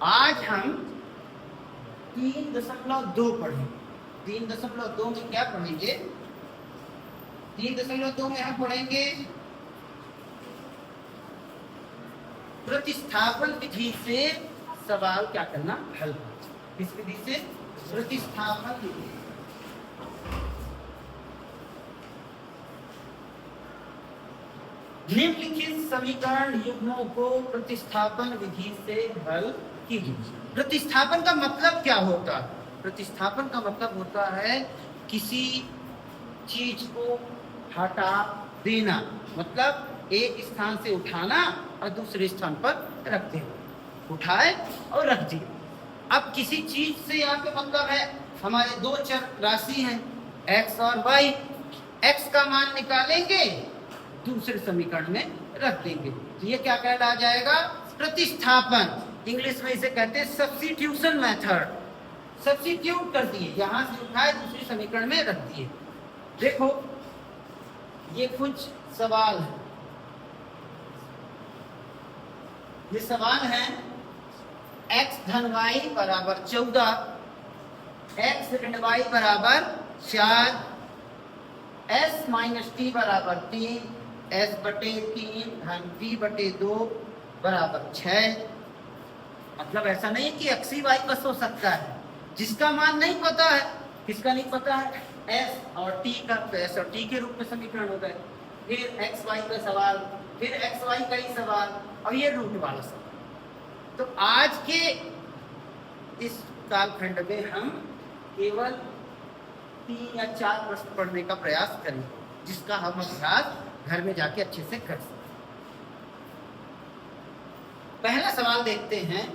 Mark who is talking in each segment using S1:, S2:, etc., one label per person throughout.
S1: आज हम 3.2 पढ़ेंगे। 3.2 में क्या पढ़ेंगे? 3.2 में हम पढ़ेंगे प्रतिस्थापन विधि से सवाल क्या करना, हल। किस विधि से? प्रतिस्थापन विधि। निम्नलिखित समीकरण युग्मों को प्रतिस्थापन विधि से हल कीजिए। प्रतिस्थापन का मतलब क्या होता है? प्रतिस्थापन का मतलब होता है किसी चीज को हटा देना, मतलब एक स्थान से उठाना और दूसरे स्थान पर रख देना। उठाए और रख दिए। अब किसी चीज से यहाँ पे मतलब है हमारे दो चर राशि हैं x और y। x का मान निकालेंगे, दूसरे समीकरण में रख देंगे, तो ये क्या कहला जाएगा? प्रतिस्थापन। इंग्लिश में इसे कहते हैं सब्स्टिट्यूशन मेथड। सब्स्टिट्यूट कर दिए, यहां से उठाए दूसरे समीकरण में रख दिए। देखो ये कुछ सवाल है। ये सवाल है x धन y बराबर 14, x ऋण y बराबर 4, s माइनस टी बराबर 3, s बटे 3 धन v बटे 2 बराबर 6। मतलब ऐसा नहीं कि x ही y बस हो सकता है। जिसका मान नहीं पता है, किसका नहीं पता है? s और t का, तो s और t के रूप में समीकरण हो गए। फिर x y का सवाल, फिर x y का ही सवाल, और ये रूट वाला सवाल। तो आज के इस कालखंड में हम केवल 3 या 4 प्रश्न पढ़ने का प्रयास करें, जिसका हम अभ्यास घर में जाके अच्छे से कर सकते। पहला सवाल देखते हैं।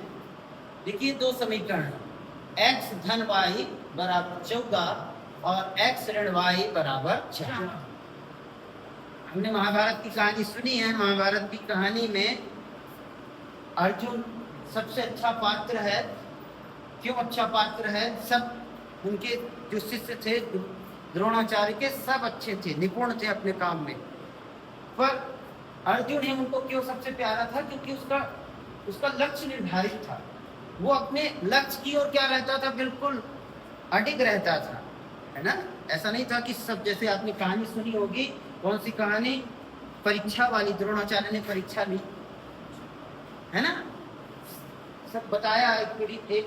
S1: देखिए दो समीकरण, x धन y बराबर 14 और x ऋण y बराबर 6। हमने महाभारत की कहानी सुनी है। महाभारत की कहानी में अर्जुन सबसे अच्छा पात्र है। क्यों अच्छा पात्र है? सब उनके जो शिष्य थे द्रोणाचार्य के, सब अच्छे थे, निपुण थे अपने काम में। पर अर्जुन ही उनको क्यों सबसे प्यारा था? क्योंकि उसका लक्ष्य निर्धारित था। वो अपने लक्ष्य की ओर क्या रहता था? बिल्कुल अडिग रहता था, है ना। ऐसा नहीं था कि सब, जैसे आपने कहानी सुनी होगी, कौन सी कहानी? परीक्षा वाली। द्रोणाचार्य ने परीक्षा ली, है ना। सब बताया, एक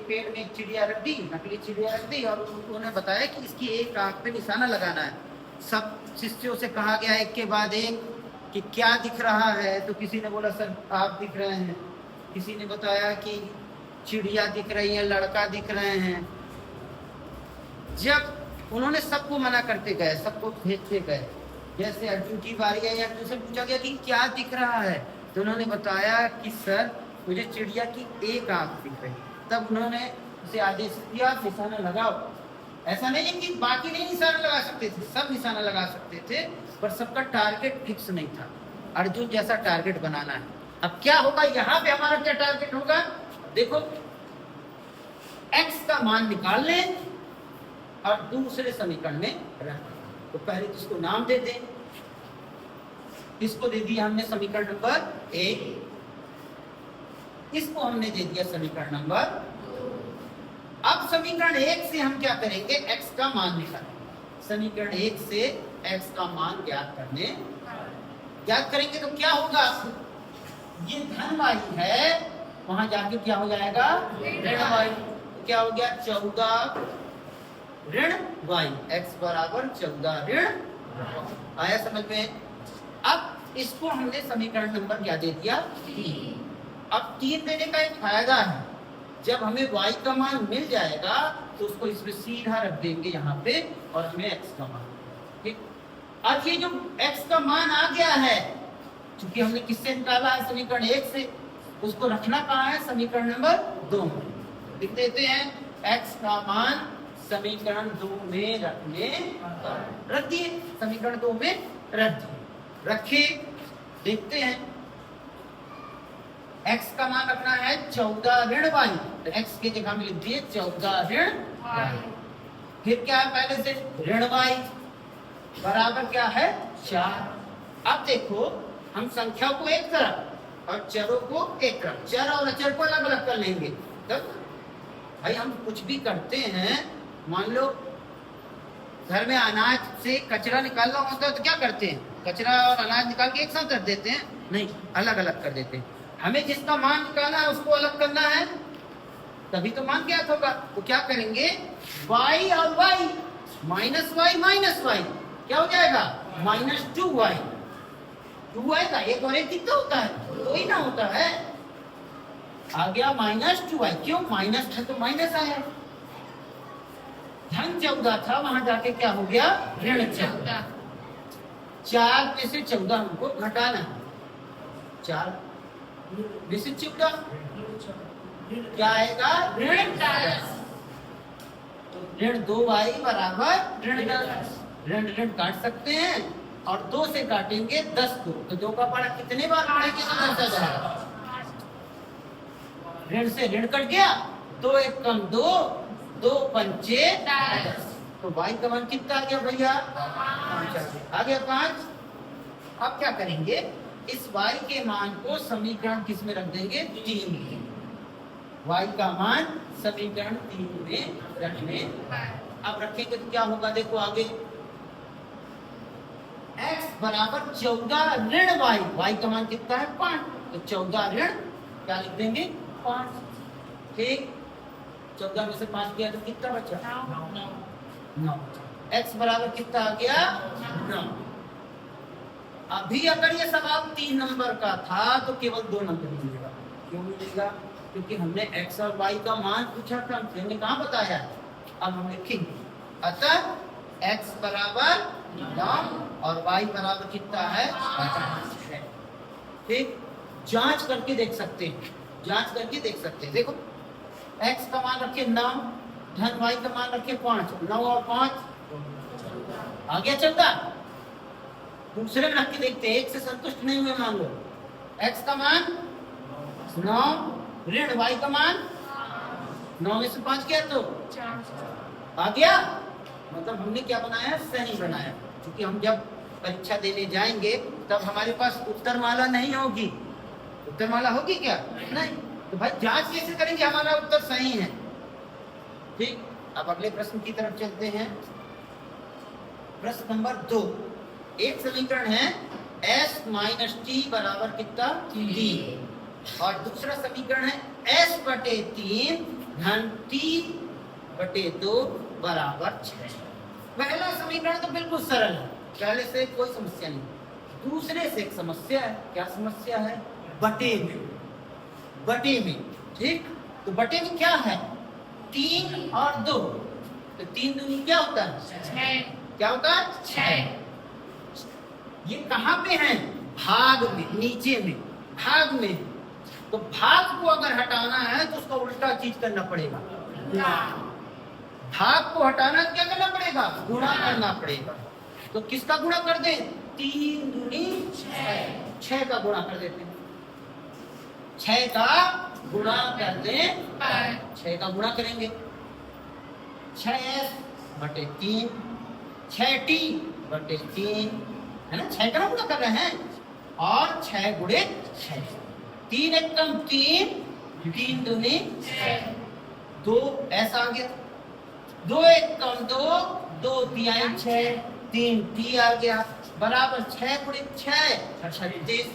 S1: पेड़ में एक चिड़िया रख दी, नकली चिड़िया रख दी, और उन्होंने बताया कि इसकी एक आंख पे निशाना लगाना है। सब शिष्यों से कहा गया एक के बाद एक कि क्या दिख रहा है? तो किसी ने बोला सर आप दिख रहे हैं, किसी ने बताया कि चिड़िया दिख रही है, लड़का दिख रहे हैं। जब उन्होंने सबको मना करते गए, सबको भेजते गए, जैसे अर्जुन की बारी आई, अर्जुन से पूछा गया कि क्या दिख रहा है? तो उन्होंने बताया कि सर मुझे चिड़िया की एक आंख दिख रही। तब उन्होंने उसे आदेश दिया निशाना लगाओ। ऐसा नहीं है कि बाकी नहीं निशाना लगा सकते थे, सब निशाना लगा सकते थे, पर सबका टारगेट फिक्स नहीं था। अर्जुन जैसा टारगेट बनाना है। अब क्या होगा यहाँ पे? हमारा क्या टारगेट होगा? देखो x का मान निकाल लें और दूसरे समीकरण में रख। तो पहले इसको नाम दे दें। इसको दे दिया हमने समीकरण नंबर 1, इसको हमने दे दिया समीकरण नंबर 2। अब समीकरण 1 से हम क्या करेंगे? x का मान निकालेंगे। समीकरण 1 से x का मान ज्ञात करेंगे तो क्या होगा? ये धन y है, वहां जाके क्या हो जाएगा? ऋण y। क्या हो गया? 14 ऋण y, x बराबर 14 ऋण। आया समझ में? अब इसको हमने समीकरण नंबर क्या दे दिया? 3। अब 3 देने का एक फायदा है, जब हमें y का मान मिल जाएगा तो उसको इसमें सीधा रख देंगे यहाँ पे, और हमें x का मान। ठीक। अब ये जो x का मान आ गया है, क्योंकि हमने किससे निकाला है? समीकरण 1 से। उसको रखना कहाँ है? समीकरण नंबर 2 में। लिख देते हैं x का मान समीकरण 2 में रख दिए। समीकरण 2 में रख दिए। रखे, देखते हैं। x का मान रखना है 14 ऋण y, तो x की जगह में लिख दिए 14 ऋण y। फिर क्या है? पहले से ऋण y बराबर क्या है? 4। अब देखो हम संख्या को एक तरफ और चरों को एक तरफ, चर और अचर को अलग अलग कर लेंगे। तब भाई हम कुछ भी करते हैं, मान लो घर में अनाज से कचरा निकालना होता है तो क्या करते हैं, कचरा और अनाज निकाल के एक साथ रख देते हैं? नहीं, अलग अलग कर देते हैं। हमें जिसका मान निकालना है उसको अलग करना है, तभी तो मान ज्ञात होगा। तो क्या करेंगे, y और y माइनस वाई क्या हो जाएगा, -2y। 2y का एक और एक कितना होता है, दो ही ना होता है। आ गया -2y, क्यों, माइनस था तो माइनस आया। धन 14 था, वहां जाके क्या हो गया, ऋण 14। 4 में से 14 हमको घटाना है, 4 में से 14 क्या आएगा, ऋण 10। तो ऋण 2y बराबर ऋण 10। ऋण ऋण काट सकते हैं और 2 से काटेंगे 10 को, तो 2 का पारा कितने बार बढ़ेंगे तो 10 आ जाएगा। ऋण से ऋण कट गया, 2 एक कम 2, 2 पंचे 10। तो y का मान कितना आ गया भैया, 5 आ गया 5। अब क्या करेंगे, इस y के मान को समीकरण किस में रख देंगे, 3 में। y का मान समीकरण 3 में रखने। अब रखेंगे तो क्या होगा, देखो आगे, x बराबर 14 ऋण y का मान कितना है, 5। तो 14 ऋण क्या लिख देंगे, 5। ठीक, 14 में से 5 गया तो कितना बचा, 9। x बराबर कितना आ गया, 9। अभी अगर ये सवाल 3 नंबर का था तो केवल 2 नंबर मिलेगा। क्यों मिलेगा, क्योंकि हमने x और y का मान पूछा था, हमने कहाँ बताया। अब हम लिखेंगे, अतः x बराबर 9 और y बराबर कितना है, 5 है। ठीक, जांच करके देख सकते हैं, जांच करके देख सकते हैं। देखो x का मान रखे 9, धन y का मान रखे 5, 9 और 5 आ गया 14। दूसरे में रख के देखते हैं, एक से संतुष्ट नहीं हुए, मान लो x का मान 9, ऋण y का मान 9 में से 5 क्या तो आ गया। मतलब हमने क्या बनाया, सही बनाया। क्योंकि हम जब परीक्षा देने जाएंगे तब हमारे पास उत्तरमाला नहीं होगी। उत्तरमाला होगी क्या, नहीं। तो भाई जांच कैसे करेंगे हमारा उत्तर सही है। ठीक, अब अगले प्रश्न की तरफ चलते हैं। प्रश्न नंबर 2, एक समीकरण है s माइनस टी बराबर कितना, 3। और दूसरा समीकरण है s बटे 3 धन t बटे 2 बराबर 6। पहला समीकरण तो बिल्कुल सरल है, पहले से कोई समस्या नहीं। दूसरे से एक समस्या है, क्या समस्या है, बटे में। बटे में, ठीक, तो बटे में क्या है, 3 और 2, तो 3 दूनी क्या होता है, 6। क्या होता है, 6। ये कहाँ पे है, भाग में, नीचे में, भाग में। तो भाग को अगर हटाना है तो उसका उल्टा चीज करना पड़ेगा, भाग को हटाना क्या करना पड़ेगा, गुणा करना पड़ेगा। तो किसका गुणा कर दे, 3 दूनी 6, 6 का गुणा कर देते हैं, 6 का गुणा कर दे, 6 का गुणा करेंगे, 6s बटे 3, 6t बटे 3 है ना, 6 का गुणा कर रहे हैं, और 6 गुणे 6, 3 एक कम 3, 3 दूनी 6, 2 ऐसा आ गया, 2 एक कम 2, 2 तिहाई 6, 3 t आ गया, बराबर 6 गुणे 6, 36।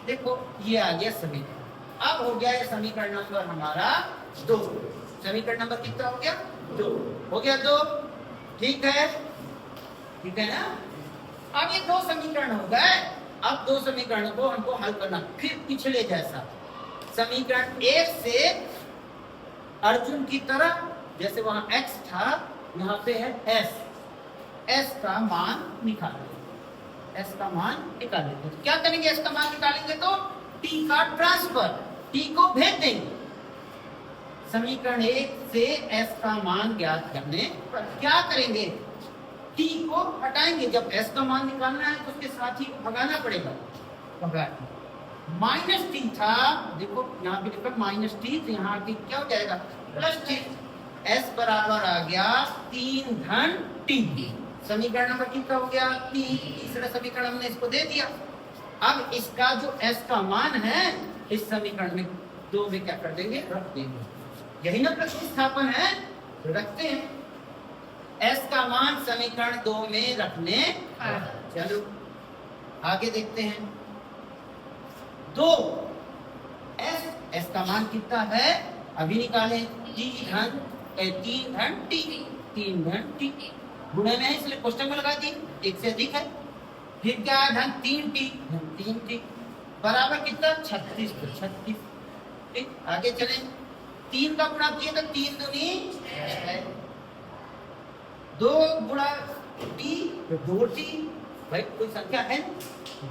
S1: देखो ये आ गया समीकरण। अब हो गया ये समीकरण नंबर हमारा 2। समीकरण नंबर कितना हो गया, 2 हो गया, 2 ठीक है, ठीक है ना। अब ये 2 समीकरण हो गए। अब 2 समीकरणों को हमको हल करना, फिर पिछले जैसा। समीकरण 1 से अर्जुन की तरह, जैसे वहां x था, यहाँ पे है s, s का मान निकालेंगे, s का मान निकालेंगे। तो क्या करेंगे, s का मान निकालेंगे तो t का ट्रांसफर, t को भेज देंगे। समीकरण 1 से s का मान ज्ञात करने पर क्या करेंगे, t को हटाएंगे। जब s का मान निकालना है तो उसके साथ ही भगाना पड़ेगा, माइनस टी था, देखो यहाँ पे लिखा माइनस टी, तो यहाँ पे क्या हो जाएगा, प्लस टी। s बराबर आ गया 3 धन t। समीकरण नंबर कितना हो गया, 3। तीसरा समीकरण हमने इसको दे दिया। अब इसका जो s का मान है इस समीकरण में 2 में क्या कर देंगे, रख देंगे। यही ना प्रतिस्थापन है, तो रखते हैं। s का मान समीकरण 2 में रखने। चलो आगे देखते हैं। 2 s का मान कितना है अभी निकाले, 3 धन t, 3 धन t गुणे में है इसलिए क्वेश्चन में लगा दी, 1 से अधिक है। फिर क्या है, धन 3t बराबर कितना, 36 तो 36। ठीक, आगे चलें। 3 का गुणा किए तो 3 दूनी 6, 2 गुणा t तो 2t, भाई कोई संख्या है,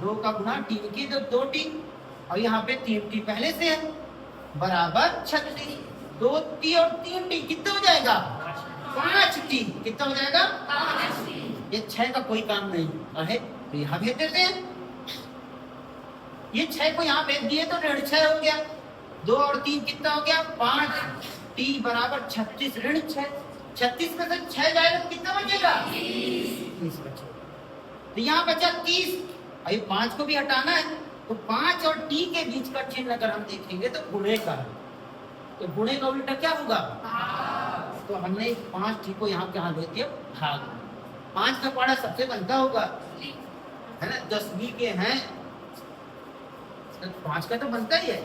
S1: 2 का गुणा t की तो 2t, और यहाँ पे 3t पहले से है, बराबर 36। 2t और 3t कितना हो जाएगा, 5t। कितना हो जाएगा, 5t। ये 6 का कोई काम नहीं है, तो यहाँ भेज देते हैं। ये 6 को यहाँ भेज दिए तो 6 हो गया, 2 और 3 कितना हो गया, 5t बराबर 36 ऋण 6। 36 में से 6 जाएगा तो कितना बचेगा, 30 बचेगा। तो यहाँ बचा 30, अभी 5 को भी हटाना है, तो 5 और t के बीच का चिन्ह अगर हम देखेंगे तो गुणे का है, तो गुणे का उल्टा क्या होगा, तो हमने 5t को यहाँ कहाँ ले दिया, भाग। 5 का पारा सबसे बनता होगा, है ना, 10वीं के हैं, 5 का तो बनता ही है।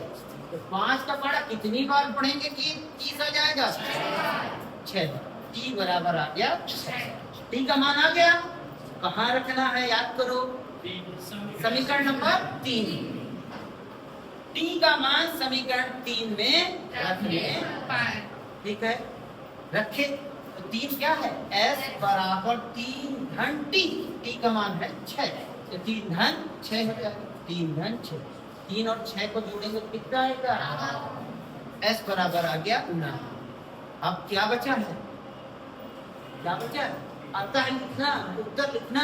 S1: तो 5 का पारा कितनी बार पढ़ेंगे कि 30 आ जाएगा, 6। t बराबर आ गया 6। t का मान आ गया, कहाँ रखना है याद करो, समीकरण नंबर 3। t का मान समीकरण 3 में रखने। ठीक है, रखे। तो 3 क्या है, s बराबर 3 धन t, t का मान है 6, तो 3 धन 6 हो जाएगा, 3 धन 6। 3 और 6 को जोड़ेंगे तो कितना आएगा, s बराबर आ गया 9। अब क्या बचा है, क्या बचा है, आता है लिखना, उत्तर लिखना,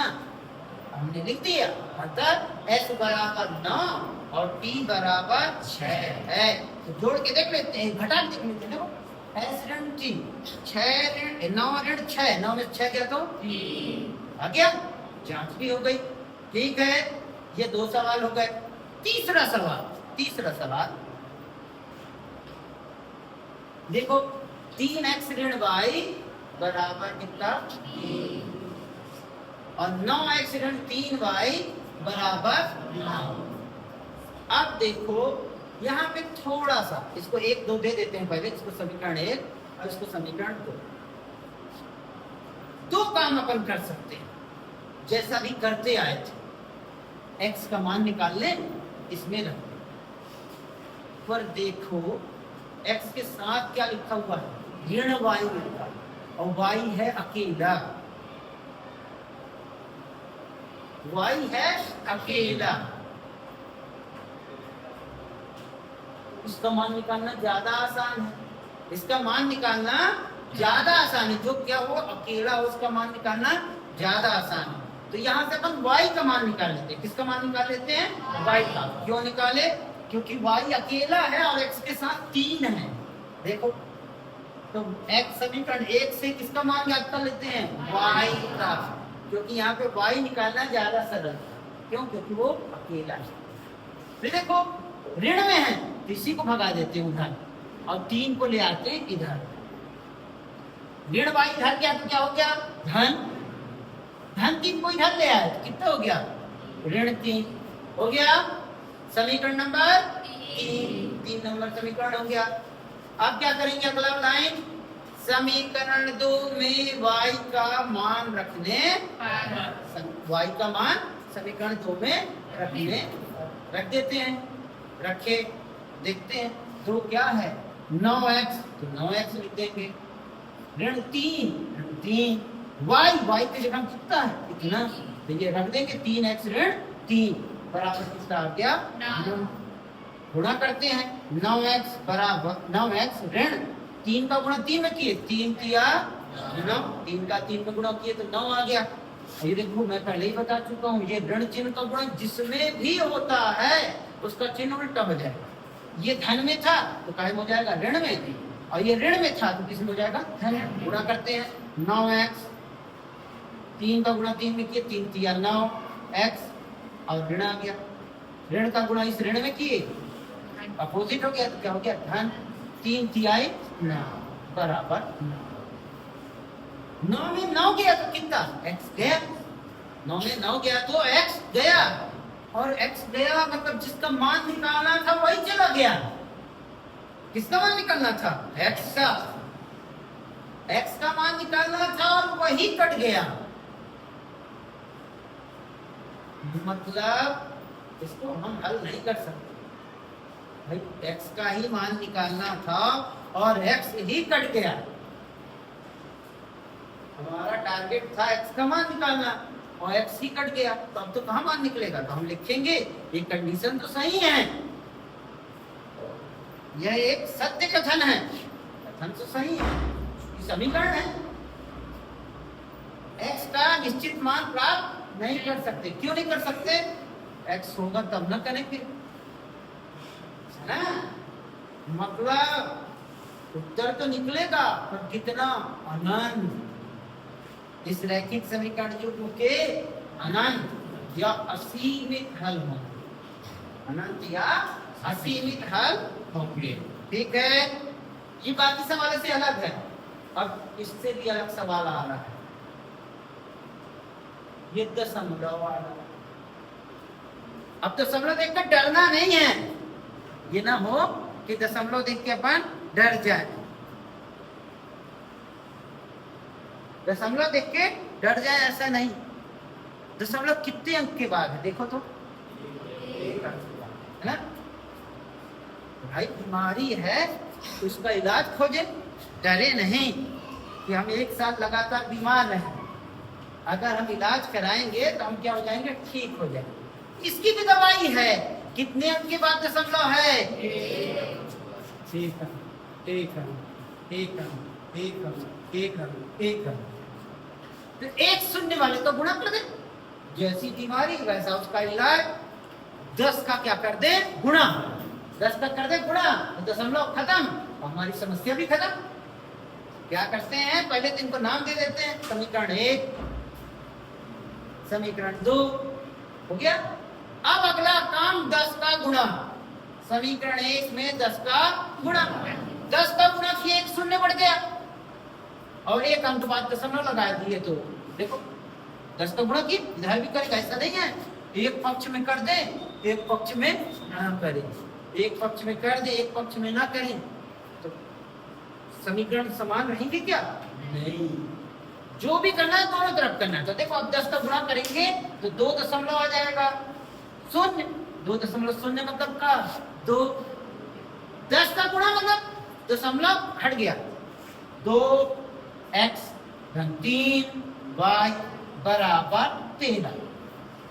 S1: हमने लिख दिया। अतः s बराबर 9 और t बराबर 6 है। तो जोड़ के देख लेते हैं, घटा के देख लेते हैं। देखो s ऋण t, 9 ऋण 6, 9 में 6 क्या तो आ गया, जांच भी हो गई। ठीक है, ये 2 सवाल हो गए। तीसरा सवाल देखो, 3x ऋण y बराबर कितना, और 9x ऋण 3y बराबर 9। अब देखो यहाँ पे थोड़ा सा इसको 1 2 दे देते हैं पहले, इसको समीकरण 1 और इसको समीकरण 2 काम अपन कर सकते हैं जैसा भी करते आए थे। x का मान निकाल ले, इसमें रख दे, पर देखो x के साथ क्या लिखा हुआ है, ऋण y लिखा, और y है अकेला, y है अकेला। इसका मान निकालना ज्यादा आसान है, इसका मान निकालना ज्यादा आसान है, जो क्या हो अकेला हो उसका मान निकालना ज्यादा आसान है। तो यहाँ से अपन y का मान निकाल लेते हैं। किसका मान निकाल लेते हैं, y का। क्यों निकाले, क्योंकि y अकेला है और x के साथ 3 है। देखो तो x समीकरण 1 से किसका मान ज्ञात कर लेते हैं, y का, क्योंकि यहाँ पे y निकालना ज्यादा सरल है। क्यों, क्योंकि वो अकेला है। फिर देखो ऋण में है तो इसी को भगा देते हैं उधर, और 3 को ले आते हैं इधर। ऋण y इधर क्या तो क्या हो गया, धन 3 को इधर ले आए तो कितना हो गया, ऋण 3 हो गया। समीकरण नंबर 3 नंबर समीकरण हो गया। अब क्या करेंगे, अगला लाइन, समीकरण 2 में y का मान रखने, y का मान समीकरण 2 में रखने, रख देते हैं। रखे, देखते हैं 2 क्या है, 9x, तो 9x लिख देंगे। ऋण 3 y की जगह कितना है, इतना, तो ये रख देंगे 3x ऋण 3 बराबर कितना आ गया, 9। गुणा करते हैं, 9x बराबर 9x ऋण 3 का गुणा 3 में किए, 3 किया 9, 3 का 3 में गुणा किए तो 9 आ गया। ये देखो मैं पहले ही बता चुका हूँ, ये ऋण चिन्ह का गुणा जिसमें भी होता है उसका चिन्ह उल्टा हो जाएगा। ये धन में था तो काहे में हो जाएगा, ऋण में, और ये ऋण में था तो किस में हो जाएगा, धन। गुणा करते हैं, 9x 3 का गुणा 3 में किए, 3 किया 9x और ऋण आ गया। ऋण का गुणा इस ऋण में किए अपोजिट हो गया तो क्या हो गया धन 3 तिहाई 9 बराबर 9 में 9 गया तो कितना x गया 9 में 9 गया तो x गया और x गया मतलब जिसका मान निकालना था वही चला गया। किसका मान निकालना था x का मान निकालना था और वही कट गया। मतलब इसको हम हल नहीं कर सकते भाई x का ही मान निकालना था और x ही कट गया। हमारा टारगेट था x का मान निकालना और x ही कट गया तो अब तो कहाँ मान निकलेगा तो हम लिखेंगे ये कंडीशन तो सही है, यह एक सत्य कथन है, कथन तो सही है, ये समीकरण है। x का निश्चित मान प्राप्त नहीं कर सकते। क्यों नहीं कर सकते x होगा तब ना करेंगे ना, मतलब उत्तर तो निकलेगा पर कितना अनंत। इस रैखिक समीकरण युग्म के अनंत या असीमित हल होंगे, अनंत या असीमित हल होंगे। ठीक है, ये बाकी सवाल से अलग है। अब इससे भी अलग सवाल आ रहा है, ये दशमलव वाला। अब दशमलव देखकर डरना नहीं है, ये ना हो कि दशमलव देख के अपन डर जाए। दशमलव देख के डर जाए ऐसा नहीं। दशमलव कितने अंक के बाद है देखो तो, एक अंक के बाद है ना। भाई बीमारी है तो उसका इलाज खोजे, डरे नहीं कि हम एक साल लगातार बीमार रहे। अगर हम इलाज कराएंगे तो हम क्या हो जाएंगे ठीक हो जाएंगे। इसकी भी दवाई है। कितने अंक के बाद दशमलव है एक अंक, एक अंक, एक अंक, एक अंक, एक अंक, एक अंक। तो एक शून्य वाले तो गुणा कर दे, जैसी बीमारी वैसा उसका इलाज। 10 का क्या कर दे गुणा, 10 का कर दे गुणा तो दशमलव खत्म, हमारी समस्या भी खत्म। क्या करते हैं पहले तो इनको नाम दे देते हैं, समीकरण 1, समीकरण 2 हो गया। अब अगला काम 10 का गुणा, समीकरण 1 में 10 का गुणा, 10 का गुणा किए एक शून्य बढ़ गया और एक अंक बाद दशमलव लगा दिए तो देखो 10 का गुणा किए इधर भी करेगा, ऐसा नहीं है एक पक्ष में कर दे एक पक्ष में ना करें, एक पक्ष में कर दे एक पक्ष में ना करें तो समीकरण समान रहेंगे क्या नहीं। जो भी करना है दोनों तरफ करना है। तो देखो अब 10 का गुणा करेंगे तो 2 दशमलव आ जाएगा, शून्य 2.0 मतलब का 2, 10 का गुणा मतलब दशमलव हट गया, 2x धन 3y बराबर 13।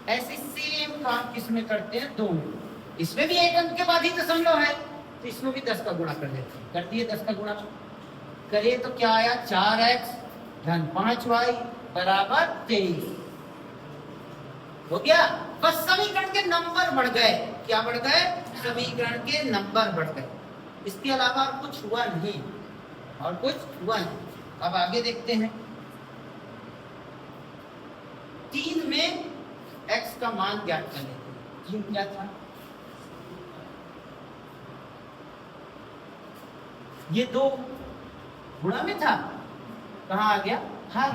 S1: ऐसे सेम काम किसमें करते हैं दोनों, इसमें भी एक अंक के बाद ही दशमलव है तो इसमें भी 10 का गुणा कर देते हैं। कर दिए 10 का गुणा करिए तो क्या आया 4x धन 5y बराबर 23 हो गया। बस समीकरण के नंबर बढ़ गए, क्या बढ़ गए समीकरण के नंबर बढ़ गए, इसके अलावा कुछ हुआ नहीं और कुछ हुआ नहीं। अब आगे देखते हैं 3 में x का मान ज्ञात कर लेते हैं। 3 क्या था ये 2 गुणा में था, कहाँ आ गया हाँ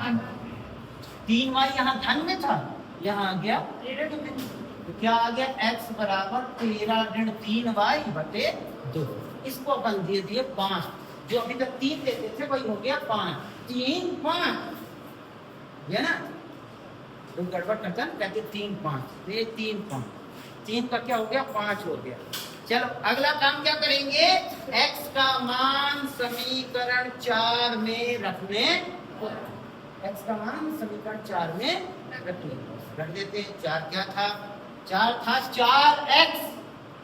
S1: 3y यहाँ धन में था, यहाँ आ गया ऋण में, तो क्या आ गया x बराबर 13 ऋण 3y बटे 2। इसको अपन दे दिए 5, जो अभी तक 3 देते थे वही हो गया 5, 3 5 है ना। तो गड़बड़ करता ना कहते 3 5, ये 3 5, 3 का क्या हो गया 5 हो गया। चलो अगला काम क्या करेंगे, x का मान समीकरण 4 में रखने, x का मान समीकरण 4 में रखने रख देते हैं। 4 क्या था 4 था 4x,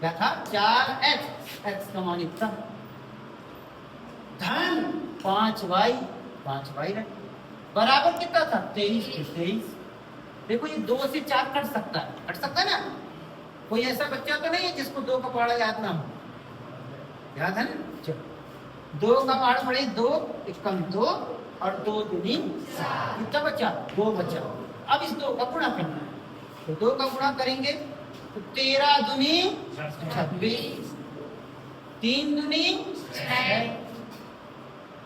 S1: क्या था 4x, x का मान इतना धन 5y, 5y रख बराबर कितना था 23, 23। देखो ये 2 से 4 कट सकता है, कट सकता है ना। कोई ऐसा बच्चा तो नहीं है जिसको 2 का पहाड़ा याद ना हो, याद है ना। चलो 2 का पहाड़ पड़े 2 एकम 2 और 2 दूनी 4, कितना बचा 2 बचा। अब इस 2 का गुणा करना है तो 2 का गुणा करेंगे तो 13 दूनी 26, 3 दूनी 6,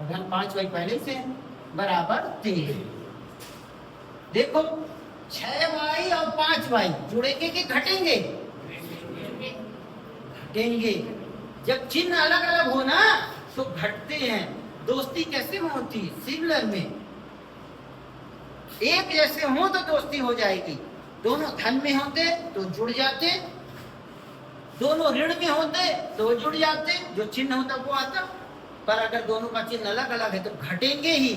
S1: धन 5y पहले से बराबर 3। देखो 6y और 5y जुड़ेंगे कि घटेंगे? घटेंगे। जब चिन्ह अलग अलग हो ना तो घटते हैं। दोस्ती कैसे में होती? सिमिलर में। एक जैसे हो तो दोस्ती हो जाएगी। दोनों धन में होते तो जुड़ जाते, दोनों ऋण में होते तो जुड़ जाते, जो चिन्ह होता वो आता। पर अगर दोनों का चिन्ह अलग अलग है तो घटेंगे ही।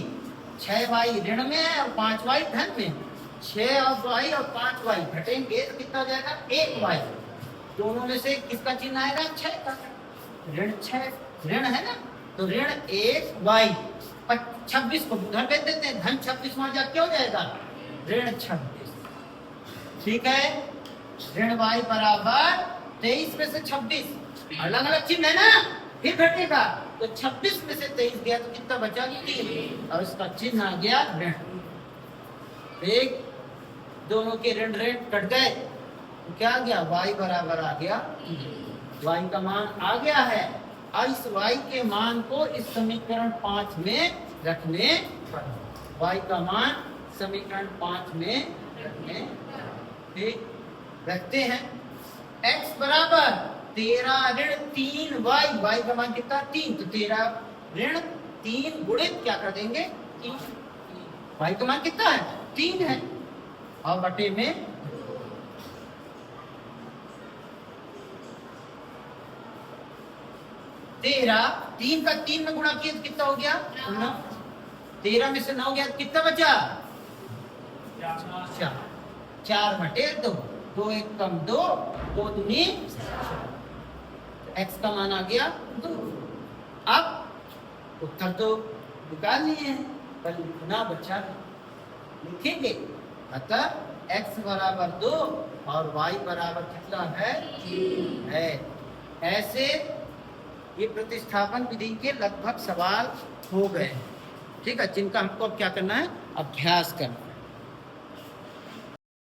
S1: 6y ऋण में है और 5y धन में। 6y और 5y घटेंगे तो कितना हो जाएगा? 1y। दोनों में से किसका चिन्ह आएगा? 6 का। ऋण 6 ऋण है ना, तो ऋण 1y। 26 को धन कह देते हैं, धन 26 वहां जाके क्या हो जाएगा? ऋण 26। ठीक है, ऋण y बराबर 23 में से 26, अलग अलग चिन्ह है ना, फिर घटेगा। तो 26 में से 23 गया तो कितना बचा? 3, और इसका चिन्ह आ गया ऋण। एक दोनों के ऋण ऋण कट गए तो क्या आ गया? y बराबर आ गया, y का मान आ गया है। अब इस y के मान को इस समीकरण 5 में रखने पर y का मान समीकरण 5 में रखने, ठीक रखते हैं। x बराबर 13 ऋण 3y, y का मान कितना? 3, तो 13 ऋण 3 गुणित क्या कर देंगे? 3। y का मान कितना है? 3 है, और बटे में 13, 3 का 3 में गुणा किया तो कितना हो गया? 9। 13 में से 9 गया तो कितना बचा? 4। 4 बटे 2, 2 1 कम 2, 2 दूनी 4। x का मान आ गया 2। अब उत्तर तो निकाल लिए हैं, पर लिखना बचा लिखेंगे। अतः x बराबर 2 और y बराबर कितना है? 3 है। ऐसे ये प्रतिस्थापन विधि के लगभग सवाल हो गए, ठीक है, जिनका हमको अब क्या करना है? अभ्यास करना।